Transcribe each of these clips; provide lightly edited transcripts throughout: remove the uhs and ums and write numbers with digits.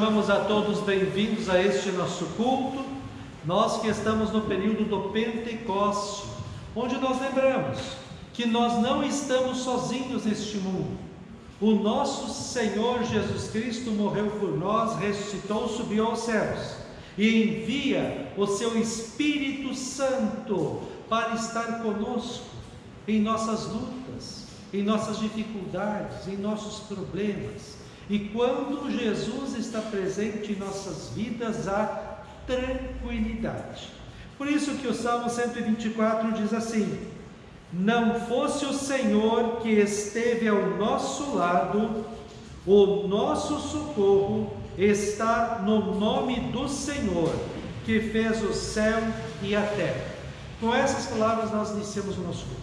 chamamos a todos bem-vindos a este nosso culto, nós que estamos no período do Pentecoste, onde nós lembramos que nós não estamos sozinhos neste mundo. O nosso Senhor Jesus Cristo morreu por nós, ressuscitou, subiu aos céus e envia o seu Espírito Santo para estar conosco em nossas lutas, em nossas dificuldades, em nossos problemas. E quando Jesus está presente em nossas vidas, há tranquilidade. Por isso que o Salmo 124 diz assim: não fosse o Senhor que esteve ao nosso lado, o nosso socorro está no nome do Senhor, que fez o céu e a terra. Com essas palavras nós iniciamos o nosso culto.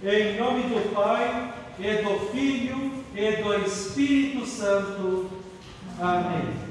Em nome do Pai, e do Filho, e do Espírito Santo. Amém.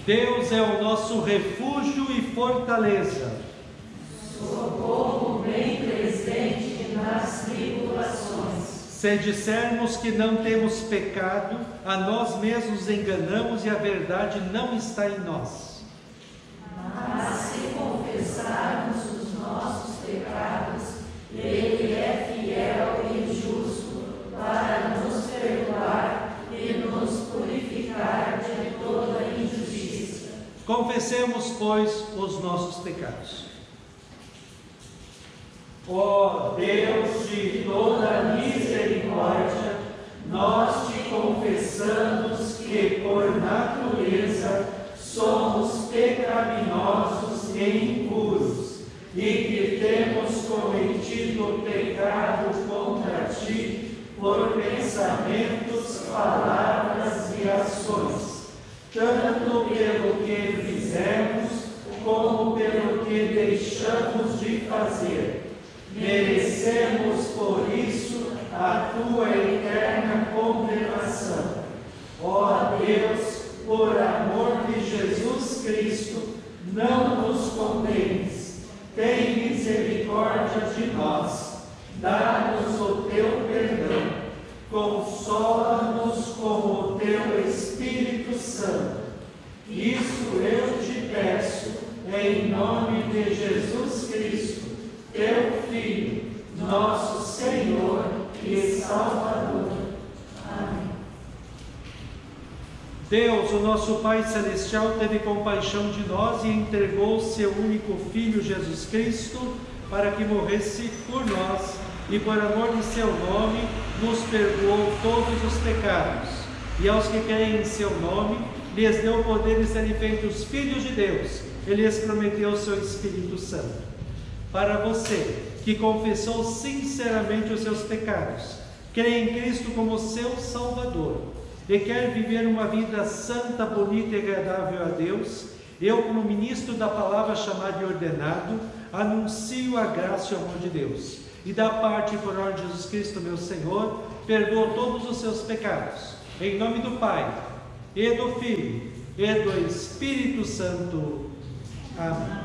Deus é o nosso refúgio e fortaleza, socorro bem presente nas tribulações. Se dissermos que não temos pecado, a nós mesmos enganamos e a verdade não está em nós. Mas se confessarmos os nossos pecados, Ele é fiel e justo para nos perdoar e nos purificar de toda injustiça. Confessemos, pois, os nossos pecados. Ó Deus de toda misericórdia, nós te confessamos que, por natureza, somos pecaminosos e impuros, e que temos cometido pecado contra ti por pensamentos, palavras e ações, tanto pelo que fizemos, como pelo que deixamos de fazer. Merecemos, por isso, a tua eterna condenação. Ó Deus, por amor de Jesus Cristo, não nos condenes. Tem misericórdia de nós. Dá-nos o teu perdão. Consola-nos com o teu Espírito Santo. Isso eu te peço, em nome de Jesus Cristo, teu Filho, nosso Senhor e Salvador. Amém. Deus, o nosso Pai Celestial, teve compaixão de nós e entregou seu único Filho, Jesus Cristo, para que morresse por nós e, por amor de seu nome, nos perdoou todos os pecados. E aos que creem em seu nome, lhes deu o poder de serem feitos filhos de Deus. Ele lhes prometeu o seu Espírito Santo. Para você que confessou sinceramente os seus pecados, crê em Cristo como seu Salvador e quer viver uma vida santa, bonita e agradável a Deus, eu, como ministro da palavra chamado e ordenado, anuncio a graça e o amor de Deus. E da parte e por ordem de Jesus Cristo, meu Senhor, perdoa todos os seus pecados. Em nome do Pai, e do Filho, e do Espírito Santo. Amém.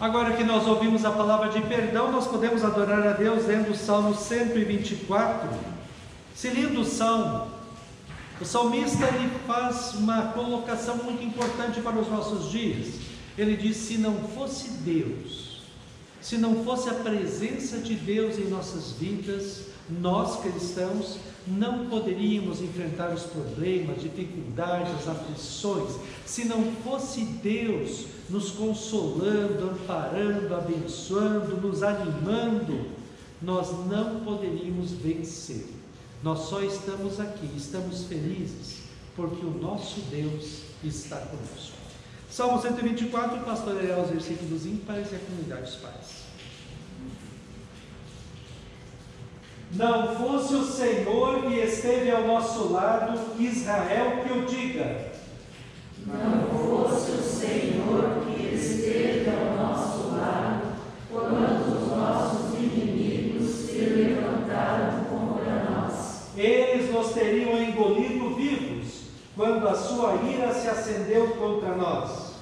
Agora que nós ouvimos a palavra de perdão, nós podemos adorar a Deus lendo o Salmo 124. Esse lindo salmo, o salmista ele faz uma colocação muito importante para os nossos dias. Ele diz: se não fosse Deus, se não fosse a presença de Deus em nossas vidas, nós cristãos não poderíamos enfrentar os problemas, dificuldades, aflições. Se não fosse Deus nos consolando, amparando, abençoando, nos animando, nós não poderíamos vencer. Nós só estamos aqui, estamos felizes, porque o nosso Deus está conosco. Salmo 124, o pastor lerá os versículos ímpares e a comunidade os pais. Não fosse o Senhor que esteve ao nosso lado, Israel que o diga. Não fosse o Senhor que esteve ao nosso lado, quando os nossos inimigos se levantaram contra nós. Eles nos teriam engolido vivos, quando a sua ira se acendeu contra nós.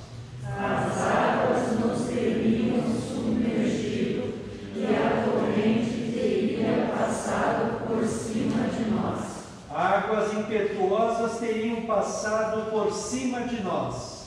As águas nos teriam submergido e a corrente teria passado por cima de nós. Águas impetuosas teriam passado por cima de nós.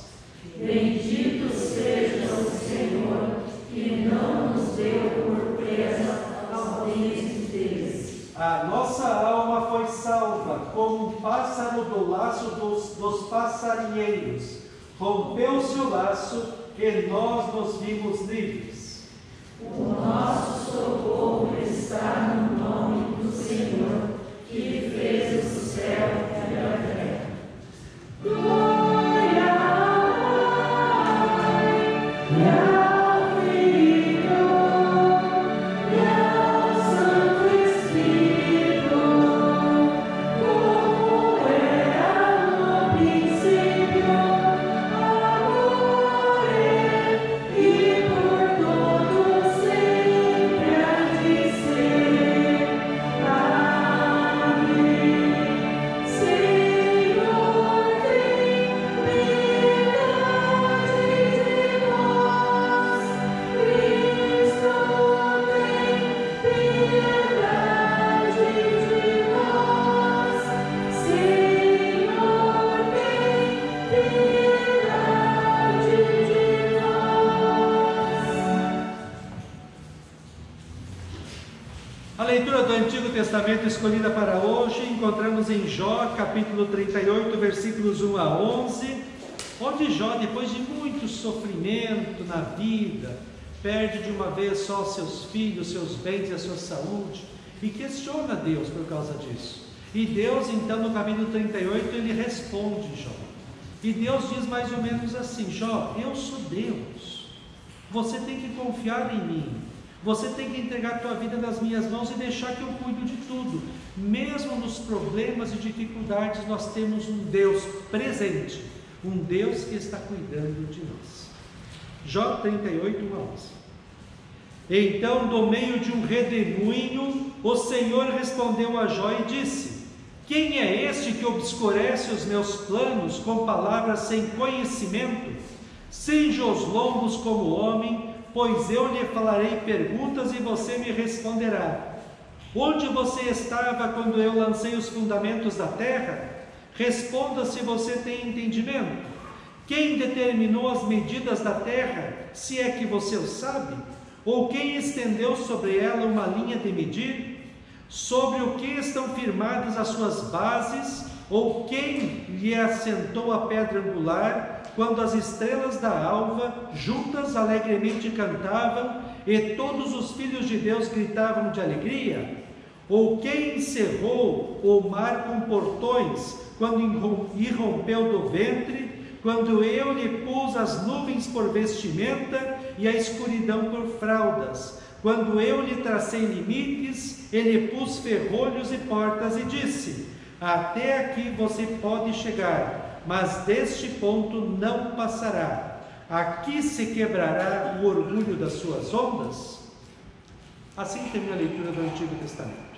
Bendito seja o Senhor, que não nos deu por presa aos dentes deles. A nossa alma foi salva, como um pássaro do laço dos passarinheiros. Rompeu-se o laço e nós nos vimos livres. O nosso socorro está no nome do Senhor, que fez o céu e a terra. Glória ao Filho e ao Santo Espírito, como era no princípio, agora e por todo sempre há de ser. Amém. Senhor, tem piedade de nós. Cristo, tem piedade de nós. Senhor, tem piedade de nós. A leitura do Antigo Testamento escolhida para hoje encontramos em Jó, capítulo 38, versículos 1 a 11, onde Jó, depois de muito sofrimento na vida, perde de uma vez só seus filhos, seus bens e a sua saúde, e questiona Deus por causa disso. E Deus, então, no capítulo 38, ele responde Jó. E Deus diz mais ou menos assim: Jó, eu sou Deus, você tem que confiar em mim. Você tem que entregar a tua vida nas minhas mãos e deixar que eu cuido de tudo. Mesmo nos problemas e dificuldades, nós temos um Deus presente, um Deus que está cuidando de nós. Jó 38, 1 a 11. Então, do meio de um redemoinho, o Senhor respondeu a Jó e disse: quem é este que obscurece os meus planos com palavras sem conhecimento? Cinja os lombos como homem, pois eu lhe falarei perguntas e você me responderá. Onde você estava quando eu lancei os fundamentos da terra? Responda se você tem entendimento. Quem determinou as medidas da terra, se é que você o sabe? Ou quem estendeu sobre ela uma linha de medir? Sobre o que estão firmadas as suas bases? Ou quem lhe assentou a pedra angular, quando as estrelas da alva juntas alegremente cantavam e todos os filhos de Deus gritavam de alegria? Ou quem encerrou o mar com portões, quando irrompeu do ventre, quando eu lhe pus as nuvens por vestimenta e a escuridão por fraldas, quando eu lhe tracei limites e lhe pus ferrolhos e portas e disse: até aqui você pode chegar, mas deste ponto não passará. Aqui se quebrará o orgulho das suas ondas? Assim termina a leitura do Antigo Testamento.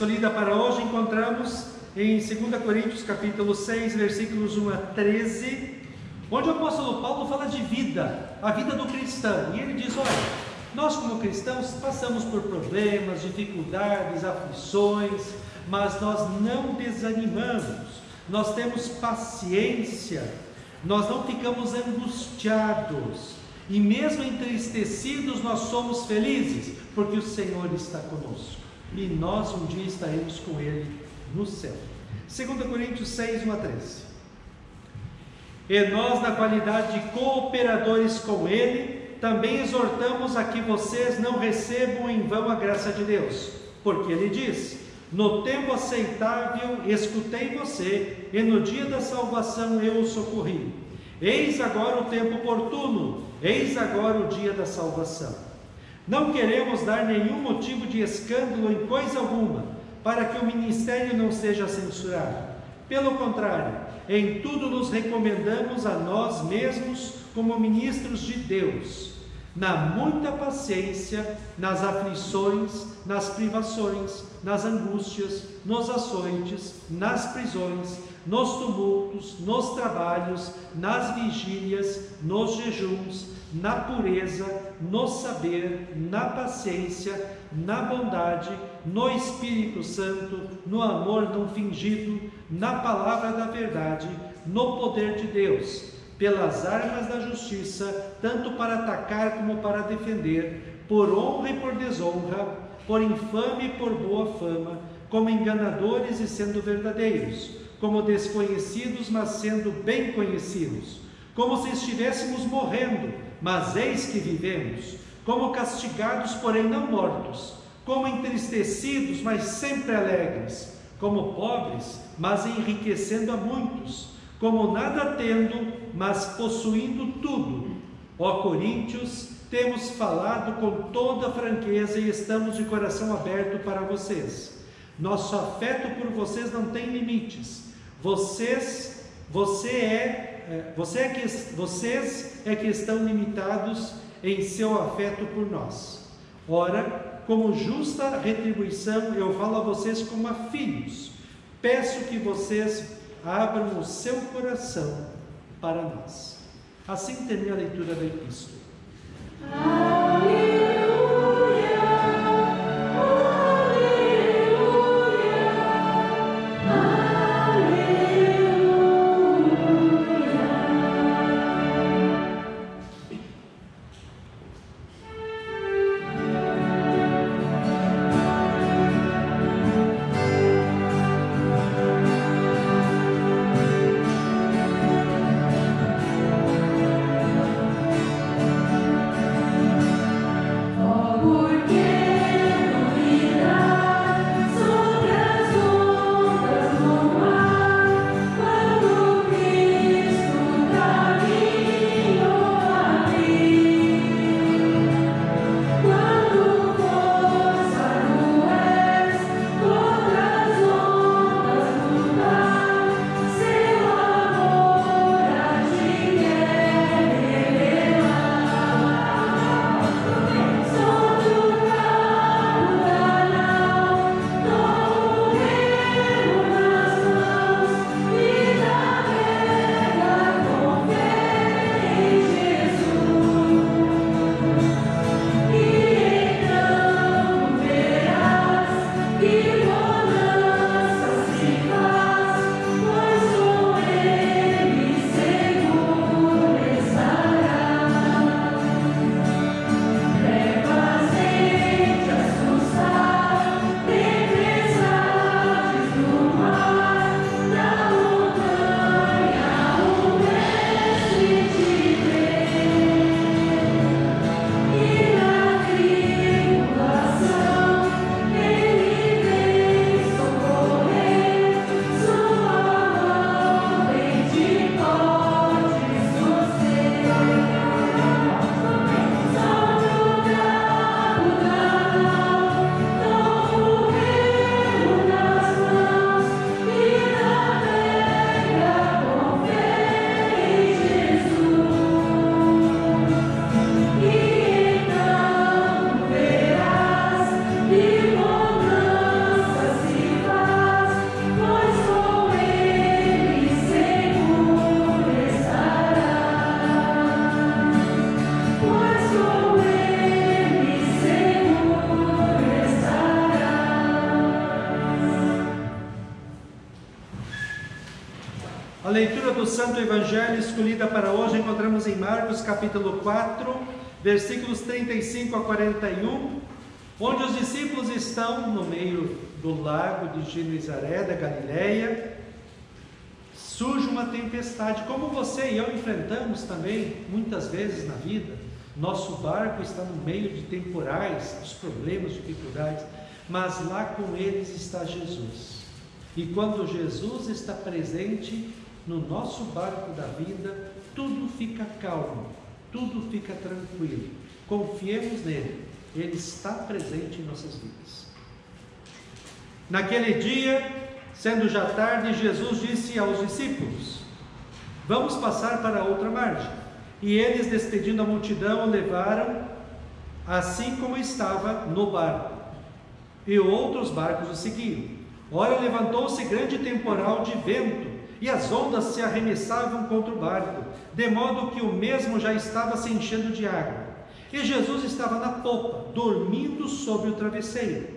escolhida para hoje encontramos em 2 Coríntios capítulo 6, versículos 1 a 13, onde o apóstolo Paulo fala de vida, a vida do cristão. E ele diz: olha, nós como cristãos passamos por problemas, dificuldades, aflições, mas nós não desanimamos, nós temos paciência, nós não ficamos angustiados, e mesmo entristecidos nós somos felizes, porque o Senhor está conosco, e nós um dia estaremos com Ele no céu. 2 Coríntios 6, 1 a 13. E nós, na qualidade de cooperadores com Ele, também exortamos a que vocês não recebam em vão a graça de Deus, porque Ele diz: no tempo aceitável escutei você, e no dia da salvação eu o socorri. Eis agora o tempo oportuno, eis agora o dia da salvação. Não queremos dar nenhum motivo de escândalo em coisa alguma, para que o ministério não seja censurado. Pelo contrário, em tudo nos recomendamos a nós mesmos como ministros de Deus, na muita paciência, nas aflições, nas privações, nas angústias, nos açoites, nas prisões, nos tumultos, nos trabalhos, nas vigílias, nos jejuns, na pureza, no saber, na paciência, na bondade, no Espírito Santo, no amor não fingido, na palavra da verdade, no poder de Deus, pelas armas da justiça, tanto para atacar como para defender, por honra e por desonra, por infame e por boa fama, como enganadores e sendo verdadeiros, como desconhecidos, mas sendo bem conhecidos, como se estivéssemos morrendo, mas eis que vivemos, como castigados, porém não mortos, como entristecidos, mas sempre alegres, como pobres, mas enriquecendo a muitos, como nada tendo, mas possuindo tudo. Ó Coríntios, temos falado com toda franqueza e estamos de coração aberto para vocês. Nosso afeto por vocês não tem limites. Vocês é que estão limitados em seu afeto por nós. Ora, como justa retribuição, eu falo a vocês como a filhos. Peço que vocês abram o seu coração para nós. Assim termina a leitura da epístola. A leitura do Santo Evangelho escolhida para hoje encontramos em Marcos capítulo 4, versículos 35 a 41, onde os discípulos estão no meio do lago de Genezaré, da Galileia. Surge uma tempestade, como você e eu enfrentamos também muitas vezes na vida. Nosso barco está no meio de temporais, os problemas, dificuldades, mas lá com eles está Jesus. E quando Jesus está presente no nosso barco da vida, tudo fica calmo, tudo fica tranquilo. Confiemos nele, ele está presente em nossas vidas. Naquele dia, sendo já tarde, Jesus disse aos discípulos: vamos passar para outra margem. E eles, despedindo a multidão, o levaram assim como estava no barco, e outros barcos o seguiam. Ora, levantou-se grande temporal de vento, e as ondas se arremessavam contra o barco, de modo que o mesmo já estava se enchendo de água. E Jesus estava na popa, dormindo sobre o travesseiro.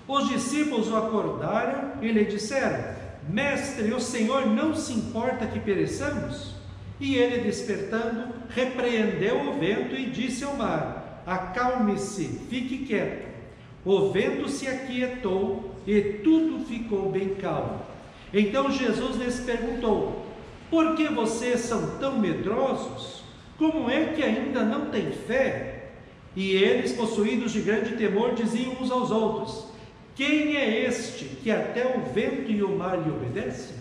Os discípulos o acordaram e lhe disseram: Mestre, o Senhor não se importa que pereçamos? E ele, despertando, repreendeu o vento e disse ao mar: acalme-se, fique quieto. O vento se aquietou e tudo ficou bem calmo. Então Jesus lhes perguntou: por que vocês são tão medrosos? Como é que ainda não têm fé? E eles, possuídos de grande temor, diziam uns aos outros: quem é este que até o vento e o mar lhe obedecem?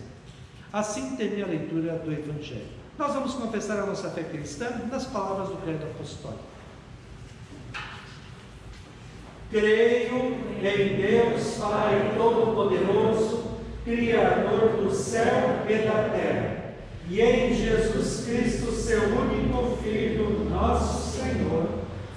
Assim termina a leitura do Evangelho. Nós vamos confessar a nossa fé cristã nas palavras do credo apostólico. Creio em Deus Pai Todo-Poderoso, Criador do céu e da terra, e em Jesus Cristo, seu único Filho, nosso Senhor,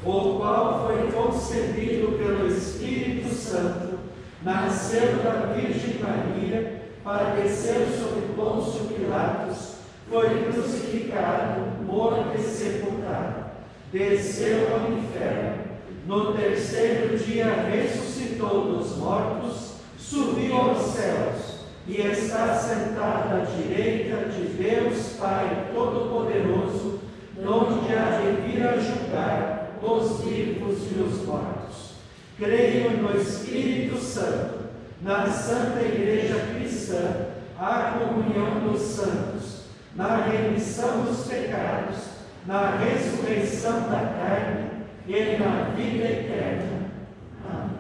o qual foi concebido pelo Espírito Santo, nasceu da Virgem Maria, padeceu sob Pôncio Pilatos, foi crucificado, morto e sepultado, desceu ao inferno, no terceiro dia ressuscitou dos mortos, subiu aos céus e está sentado à direita de Deus Pai Todo-Poderoso, onde há de vir a julgar os vivos e os mortos. Creio no Espírito Santo, na Santa Igreja Cristã, a comunhão dos santos, na remissão dos pecados, na ressurreição da carne e na vida eterna. Amém.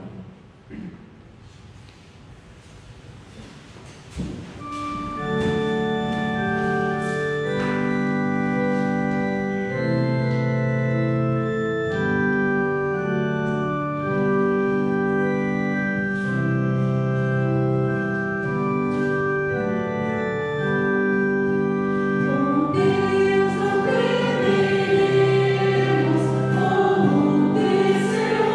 Deus, não temeremos, como descerá.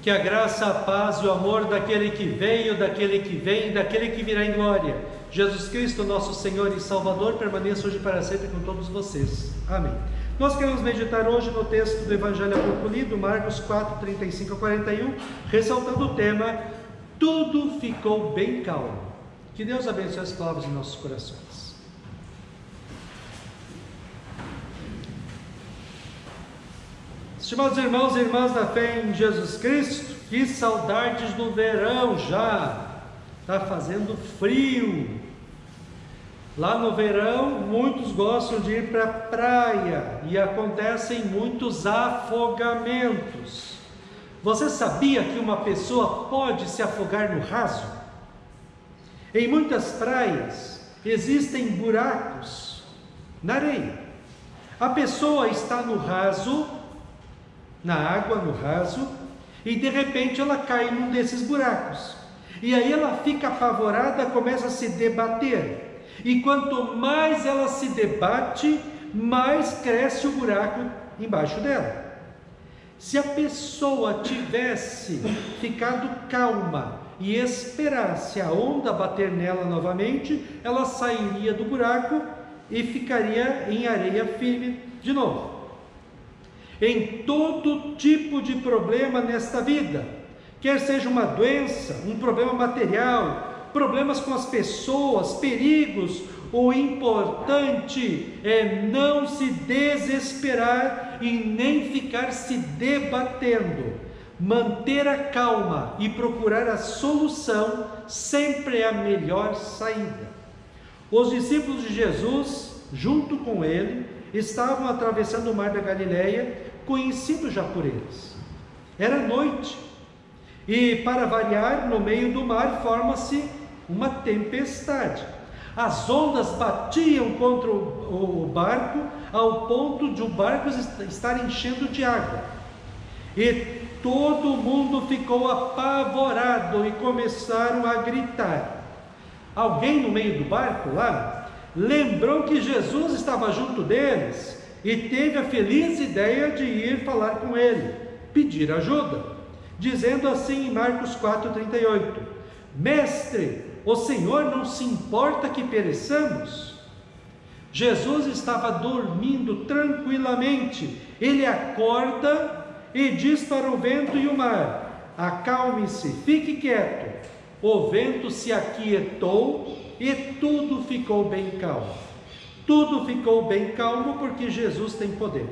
Que a graça, a paz e o amor daquele que veio, daquele que vem, daquele que virá em glória, Jesus Cristo, nosso Senhor e Salvador, permaneça hoje para sempre com todos vocês. Amém. Nós queremos meditar hoje no texto do Evangelho há pouco lido, Marcos 4, 35 a 41, ressaltando o tema: tudo ficou bem calmo. Que Deus abençoe as palavras em nossos corações. Estimados irmãos e irmãs da fé em Jesus Cristo, que saudades do verão já! Está fazendo frio. Lá no verão, muitos gostam de ir para a praia e acontecem muitos afogamentos. Você sabia que uma pessoa pode se afogar no raso? Em muitas praias existem buracos na areia. A pessoa está no raso, na água, no raso, e de repente ela cai num desses buracos. E aí ela fica apavorada, começa a se debater. E quanto mais ela se debate, mais cresce o buraco embaixo dela. Se a pessoa tivesse ficado calma e esperasse a onda bater nela novamente, ela sairia do buraco e ficaria em areia firme de novo. Em todo tipo de problema nesta vida, quer seja uma doença, um problema material, problemas com as pessoas, perigos, o importante é não se desesperar e nem ficar se debatendo. Manter a calma e procurar a solução sempre é a melhor saída. Os discípulos de Jesus, junto com ele, estavam atravessando o mar da Galileia, conhecido já por eles. Era noite, e para variar, no meio do mar forma-se uma tempestade. As ondas batiam contra o barco, ao ponto de o barco estar enchendo de água. E todo mundo ficou apavorado e começaram a gritar. Alguém no meio do barco lá lembrou que Jesus estava junto deles e teve a feliz ideia de ir falar com ele, pedir ajuda, dizendo assim em Marcos 4,38: Mestre, o Senhor não se importa que pereçamos? Jesus estava dormindo tranquilamente. Ele acorda e diz para o vento e o mar: acalme-se, fique quieto. O vento se aquietou e tudo ficou bem calmo. Tudo ficou bem calmo porque Jesus tem poder.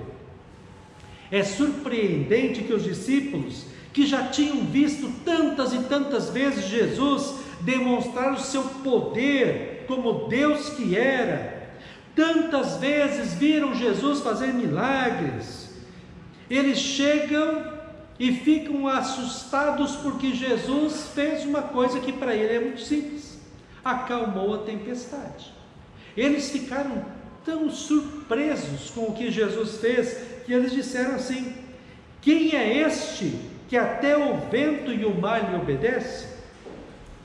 É surpreendente que os discípulos, que já tinham visto tantas e tantas vezes Jesus demonstrar o seu poder como Deus que era, tantas vezes viram Jesus fazer milagres, eles chegam e ficam assustados porque Jesus fez uma coisa que para ele é muito simples: acalmou a tempestade. Eles ficaram tão surpresos com o que Jesus fez, que eles disseram assim: quem é este que até o vento e o mar lhe obedecem?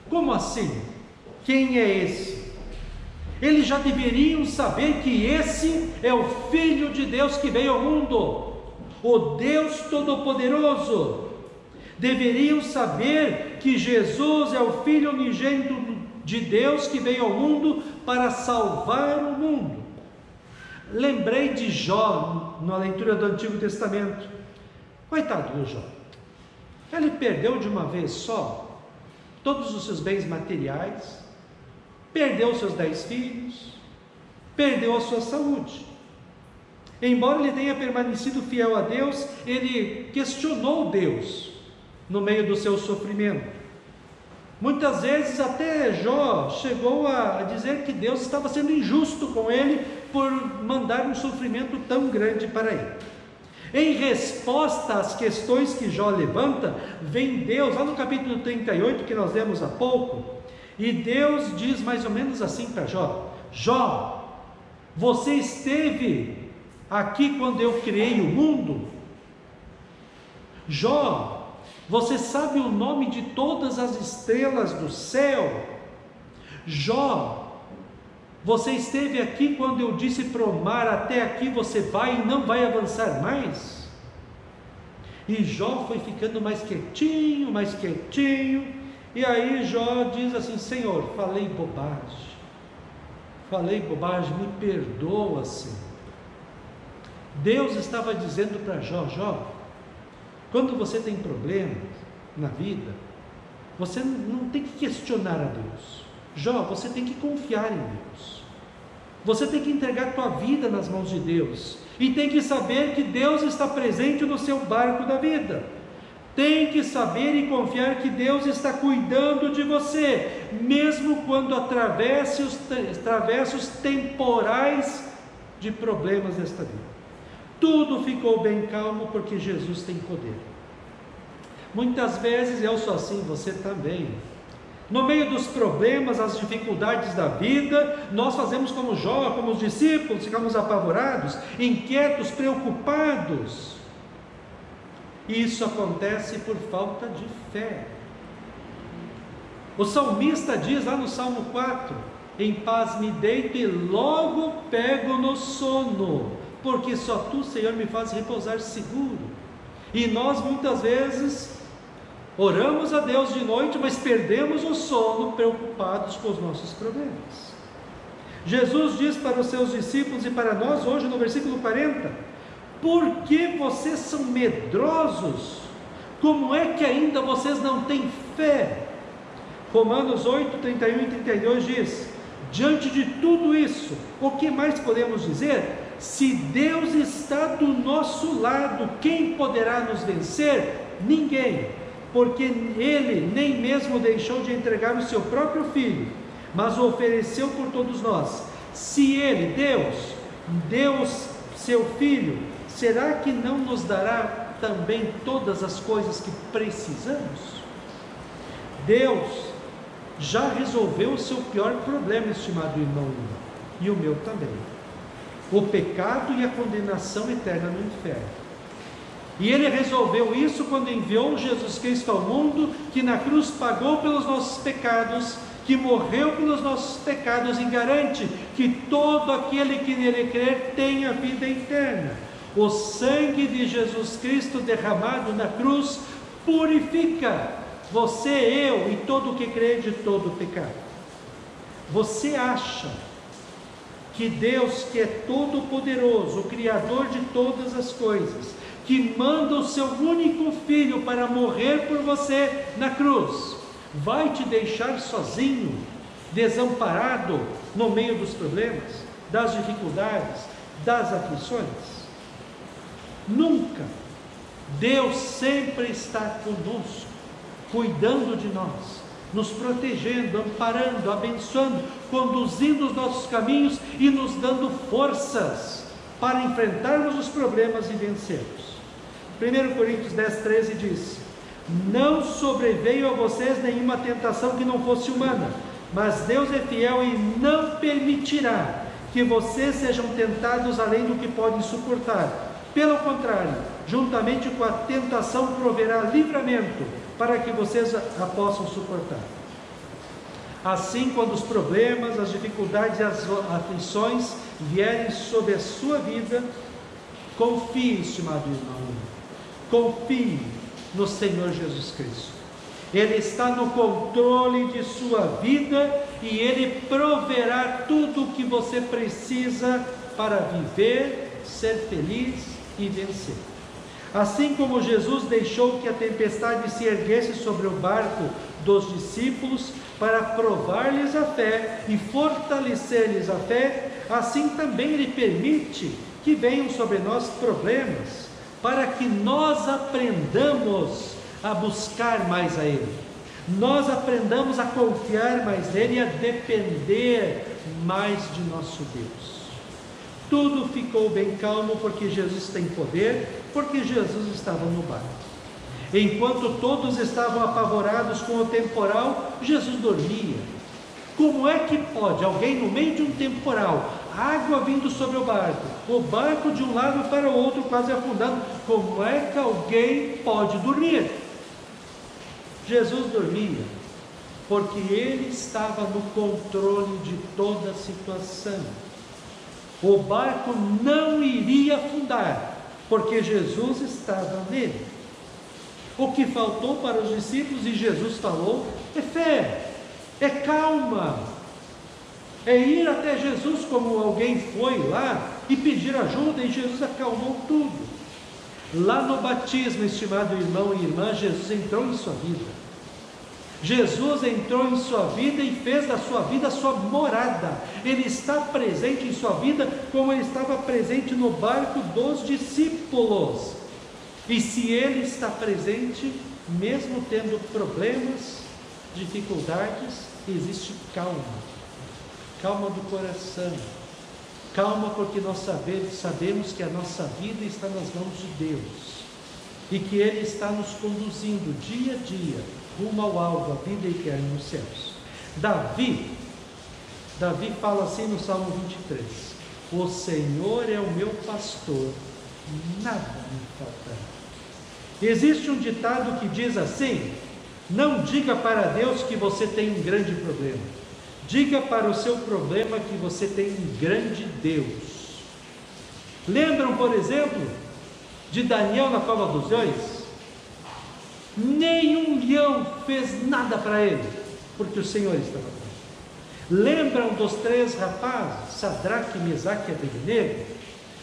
Como assim? Quem é esse? Eles já deveriam saber que esse é o Filho de Deus que veio ao mundo, o Deus Todo-Poderoso. Deveriam saber que Jesus é o Filho unigênito de Deus que veio ao mundo para salvar o mundo. Lembrei de Jó na leitura do Antigo Testamento. Coitado do Jó, ele perdeu de uma vez só todos os seus bens materiais, perdeu seus 10 filhos, perdeu a sua saúde. Embora ele tenha permanecido fiel a Deus, ele questionou Deus no meio do seu sofrimento. Muitas vezes até Jó chegou a dizer que Deus estava sendo injusto com ele por mandar um sofrimento tão grande para ele. Em resposta às questões que Jó levanta, vem Deus, lá no capítulo 38 que nós lemos há pouco, e Deus diz mais ou menos assim para Jó: Jó, você esteve aqui quando eu criei o mundo? Jó, você sabe o nome de todas as estrelas do céu? Jó, você esteve aqui quando eu disse para o mar: até aqui você vai e não vai avançar mais? E Jó foi ficando mais quietinho, e aí Jó diz assim: Senhor, falei bobagem, me perdoa, Senhor. Deus estava dizendo para Jó: Jó, quando você tem problemas na vida, você não tem que questionar a Deus. Jó, você tem que confiar em Deus. Você tem que entregar a tua vida nas mãos de Deus. E tem que saber que Deus está presente no seu barco da vida. Tem que saber e confiar que Deus está cuidando de você, mesmo quando atravesse os temporais de problemas desta vida. Tudo ficou bem calmo porque Jesus tem poder. Muitas vezes eu sou assim, você também. No meio dos problemas, as dificuldades da vida, nós fazemos como Jó, como os discípulos, ficamos apavorados, inquietos, preocupados. E isso acontece por falta de fé. O salmista diz lá no Salmo 4: em paz me deito e logo pego no sono, porque só Tu, Senhor, me fazes repousar seguro. E nós muitas vezes oramos a Deus de noite, mas perdemos o sono preocupados com os nossos problemas. Jesus diz para os seus discípulos e para nós hoje no versículo 40: por que vocês são medrosos? Como é que ainda vocês não têm fé? Romanos 8, 31 e 32 diz: diante de tudo isso, o que mais podemos dizer? Se Deus está do nosso lado, quem poderá nos vencer? Ninguém. Porque Ele nem mesmo deixou de entregar o seu próprio Filho, mas o ofereceu por todos nós. Se Ele, Deus, seu Filho, será que não nos dará também todas as coisas que precisamos? Deus já resolveu o seu pior problema, estimado irmão, e o meu também: o pecado e a condenação eterna no inferno. E Ele resolveu isso quando enviou Jesus Cristo ao mundo, que na cruz pagou pelos nossos pecados, que morreu pelos nossos pecados e garante que todo aquele que nele crer tenha vida eterna. O sangue de Jesus Cristo derramado na cruz purifica você, eu e todo o que crê de todo o pecado. Você acha que Deus, que é todo poderoso, o Criador de todas as coisas, que manda o seu único Filho para morrer por você na cruz, vai te deixar sozinho, desamparado no meio dos problemas, das dificuldades, das aflições? Nunca. Deus sempre está conosco, cuidando de nós, nos protegendo, amparando, abençoando, conduzindo os nossos caminhos e nos dando forças para enfrentarmos os problemas e vencermos. 1 Coríntios 10, 13 diz: não sobreveio a vocês nenhuma tentação que não fosse humana, mas Deus é fiel e não permitirá que vocês sejam tentados além do que podem suportar. Pelo contrário, juntamente com a tentação proverá livramento, para que vocês a possam suportar. Assim, quando os problemas, as dificuldades e as aflições vierem sobre a sua vida, confie, estimado irmão, confie no Senhor Jesus Cristo. Ele está no controle de sua vida e Ele proverá tudo o que você precisa para viver, ser feliz e vencer. Assim como Jesus deixou que a tempestade se erguesse sobre o barco dos discípulos para provar-lhes a fé e fortalecer-lhes a fé, assim também Ele permite que venham sobre nós problemas, para que nós aprendamos a buscar mais a Ele, nós aprendamos a confiar mais nele e a depender mais de nosso Deus. Tudo ficou bem calmo porque Jesus tem poder, porque Jesus estava no barco. Enquanto todos estavam apavorados com o temporal, Jesus dormia. Como é que pode alguém no meio de um temporal, água vindo sobre o barco de um lado para o outro quase afundando, como é que alguém pode dormir? Jesus dormia, porque Ele estava no controle de toda a situação. O barco não iria afundar, porque Jesus estava nele. O que faltou para os discípulos, e Jesus falou, é fé, é calma, é ir até Jesus como alguém foi lá e pedir ajuda, e Jesus acalmou tudo. Lá no batismo, estimado irmão e irmã, Jesus entrou em sua vida. Jesus entrou em sua vida e fez da sua vida a sua morada. Ele está presente em sua vida como ele estava presente no barco dos discípulos. E se ele está presente, mesmo tendo problemas, dificuldades, existe calma. Calma do coração. Calma porque nós sabemos que a nossa vida está nas mãos de Deus. E que Ele está nos conduzindo dia a dia rumo ao alvo, a vida eterna nos céus. Davi fala assim no Salmo 23: o Senhor é o meu pastor, nada me faltará. Existe um ditado que diz assim: não diga para Deus que você tem um grande problema, diga para o seu problema que você tem um grande Deus. Lembram, por exemplo, de Daniel na cova dos leões? Nenhum leão fez nada para ele, porque o Senhor estava com ele. Lembram dos 3 rapazes, Sadraque, Mesaque e Abednego,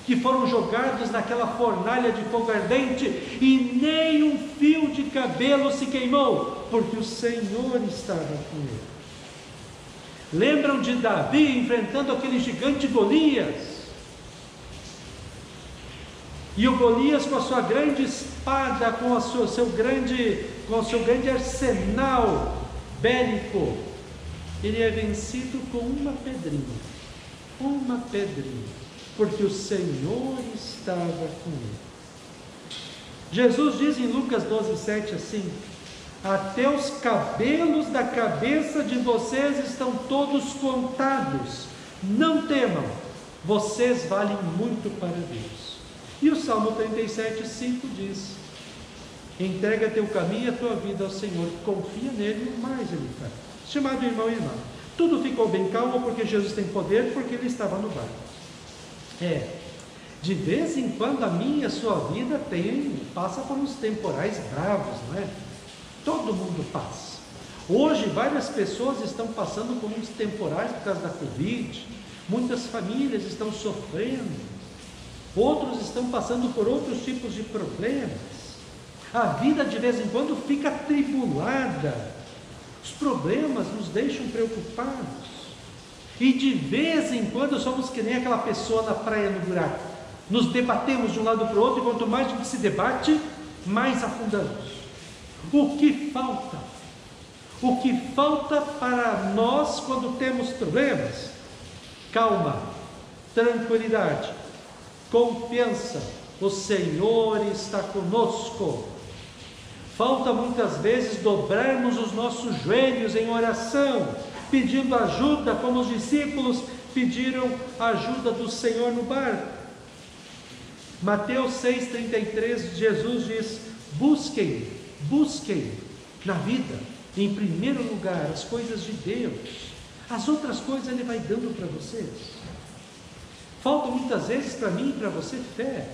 que foram jogados naquela fornalha de fogo ardente e nem um fio de cabelo se queimou, porque o Senhor estava com ele. Lembram de Davi enfrentando aquele gigante Golias? E o Golias, com a sua grande espada, com o seu grande arsenal bélico, ele é vencido com uma pedrinha, porque o Senhor estava com ele. Jesus diz em Lucas 12:7 assim: até os cabelos da cabeça de vocês estão todos contados, não temam, vocês valem muito para Deus. E o Salmo 37:5 diz: entrega teu caminho e a tua vida ao Senhor, confia nele, mais ele fará. Estimado irmão e irmã, tudo ficou bem calmo porque Jesus tem poder, porque ele estava no barco. De vez em quando a minha e a sua vida passa por uns temporais bravos, não é? Todo mundo passa. Hoje várias pessoas estão passando por uns temporais por causa da Covid, muitas famílias estão sofrendo, outros estão passando por outros tipos de problemas. A vida de vez em quando fica atribulada, os problemas nos deixam preocupados, e de vez em quando somos que nem aquela pessoa na praia no buraco, nos debatemos de um lado para o outro, e quanto mais a gente se debate, mais afundamos. O que falta? O que falta para nós quando temos problemas? Calma, tranquilidade, confiança. O Senhor está conosco. Falta muitas vezes dobrarmos os nossos joelhos em oração, pedindo ajuda, como os discípulos pediram a ajuda do Senhor no barco. Mateus 6,33, Jesus diz: busquem na vida, em primeiro lugar, as coisas de Deus, as outras coisas Ele vai dando para vocês. Falta muitas vezes para mim e para você fé.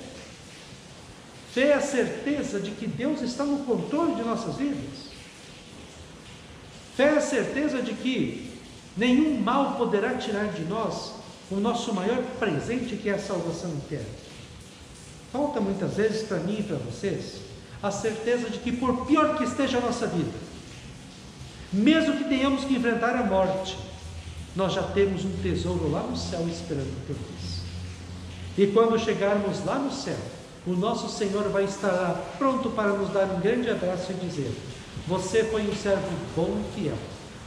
Fé é a certeza de que Deus está no controle de nossas vidas. Fé é a certeza de que nenhum mal poderá tirar de nós o nosso maior presente, que é a salvação eterna. Falta muitas vezes para mim e para vocês a certeza de que, por pior que esteja a nossa vida, mesmo que tenhamos que enfrentar a morte, nós já temos um tesouro lá no céu esperando por nós. E quando chegarmos lá no céu, o nosso Senhor vai estar lá pronto para nos dar um grande abraço e dizer: você foi um servo bom e fiel,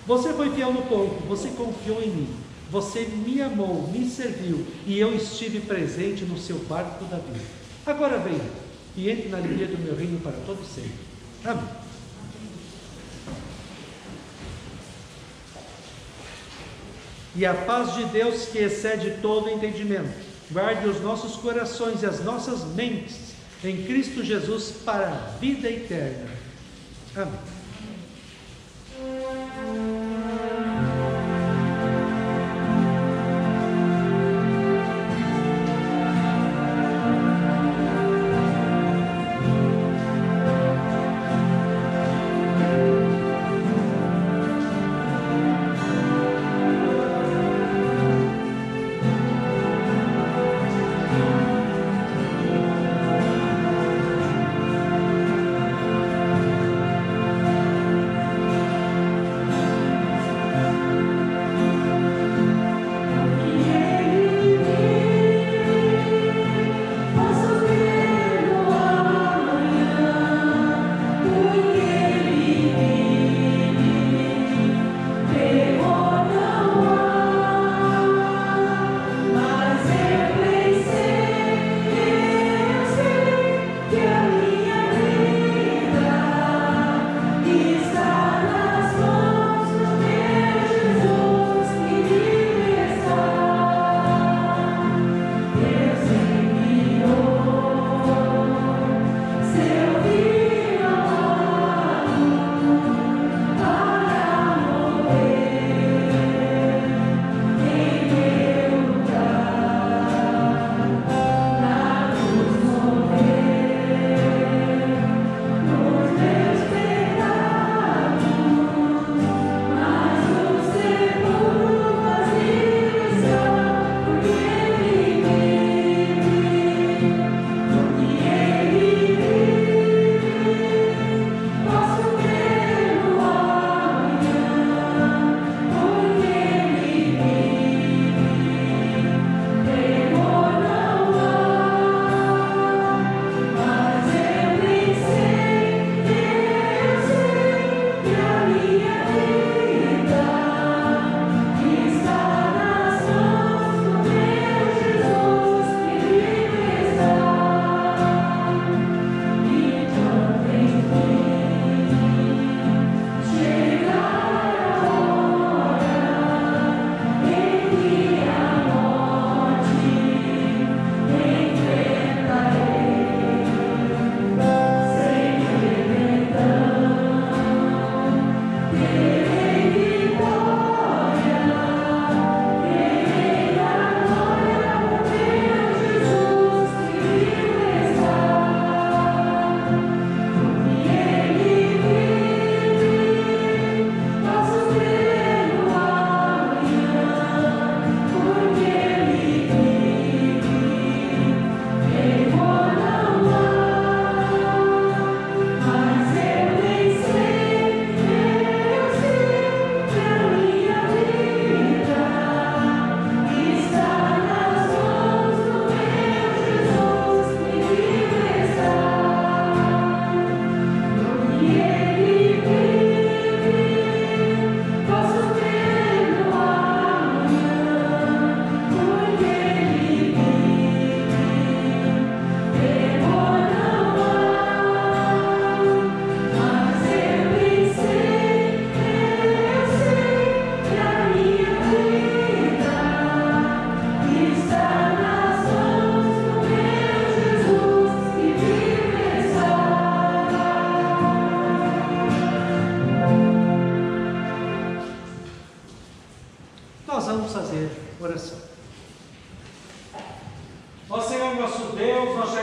você foi fiel no pouco, você confiou em mim, você me amou, me serviu, e eu estive presente no seu barco da vida. Agora venha e entre na alegria do meu reino para todo sempre. Amém. E a paz de Deus, que excede todo entendimento, guarde os nossos corações e as nossas mentes em Cristo Jesus para a vida eterna. Amém.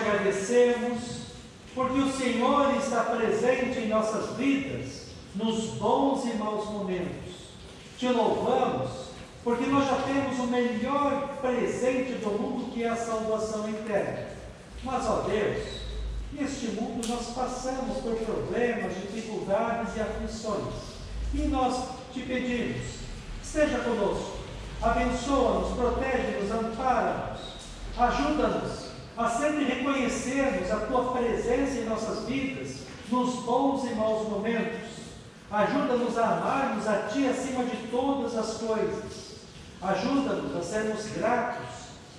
agradecemos porque o Senhor está presente em nossas vidas, nos bons e maus momentos. Te louvamos porque nós já temos o melhor presente do mundo, que é a salvação eterna. Mas, ó Deus, neste mundo nós passamos por problemas, dificuldades e aflições. E nós te pedimos, esteja conosco, abençoa-nos, protege-nos, ampara-nos, ajuda-nos a sempre reconhecermos a Tua presença em nossas vidas, nos bons e maus momentos. Ajuda-nos a amarmos a Ti acima de todas as coisas. Ajuda-nos a sermos gratos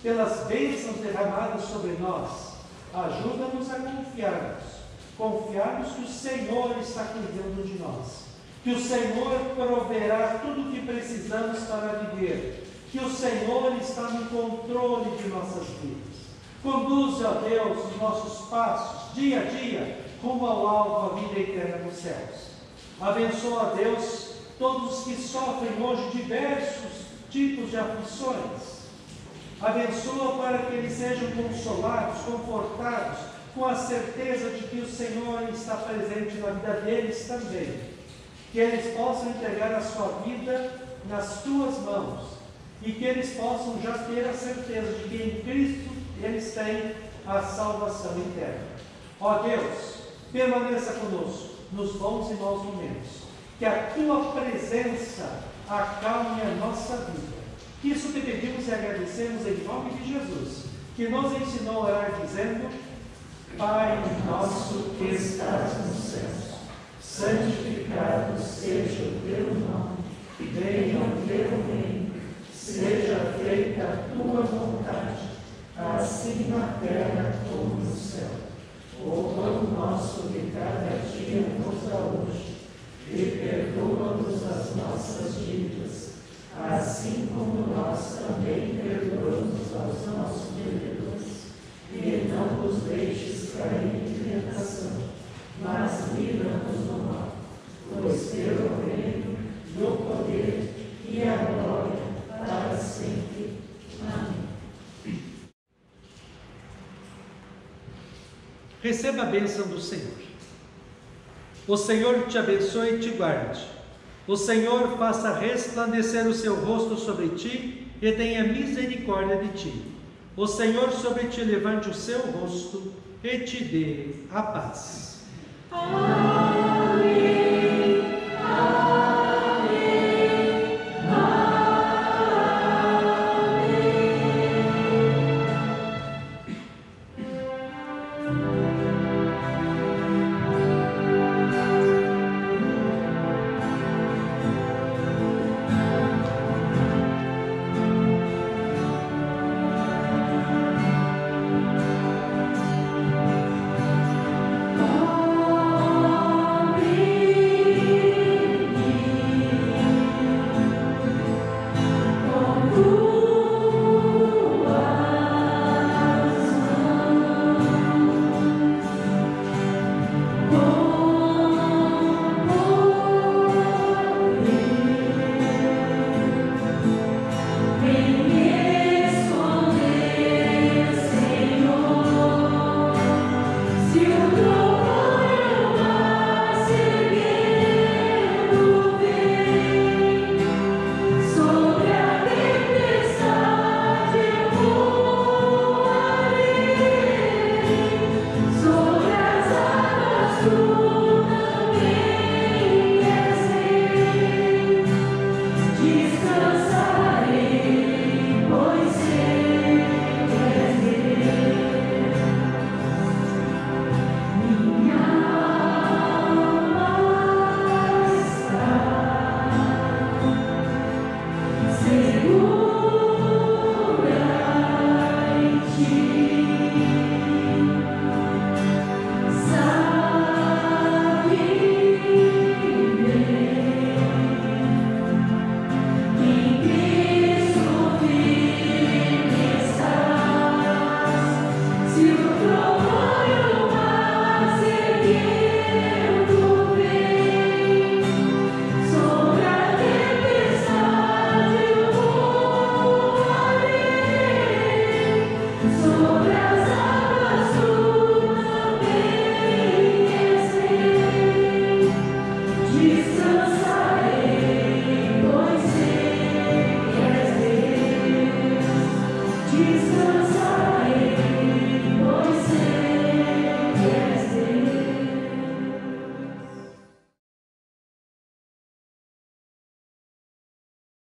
pelas bênçãos derramadas sobre nós. Ajuda-nos a confiarmos que o Senhor está cuidando de nós, que o Senhor proverá tudo o que precisamos para viver, que o Senhor está no controle de nossas vidas. Conduz, ó Deus, os nossos passos, dia a dia, rumo ao alvo, a vida eterna nos céus. Abençoa, Deus, todos os que sofrem hoje diversos tipos de aflições. Abençoa para que eles sejam consolados, confortados, com a certeza de que o Senhor está presente na vida deles também. Que eles possam entregar a sua vida nas Tuas mãos e que eles possam já ter a certeza de que em Cristo eles têm a salvação eterna. Ó Deus, permaneça conosco nos bons e maus momentos. Que a Tua presença acalme a nossa vida. Isso te pedimos e agradecemos em nome de Jesus, que nos ensinou a orar dizendo: Pai nosso que estás nos céus, santificado seja o Teu nome, venha o Teu reino, seja feita a Tua vontade, assim na terra como no céu. O pão nosso de cada dia nos dá hoje, e perdoa-nos as nossas dívidas, assim como nós também perdoamos aos nossos devedores. E não nos deixes cair em tentação, mas livra-nos do mal, pois Teu é o reino, o poder e a glória para sempre. Amém. Receba a bênção do Senhor. O Senhor te abençoe e te guarde. O Senhor faça resplandecer o seu rosto sobre ti e tenha misericórdia de ti. O Senhor sobre ti levante o seu rosto e te dê a paz. Amém.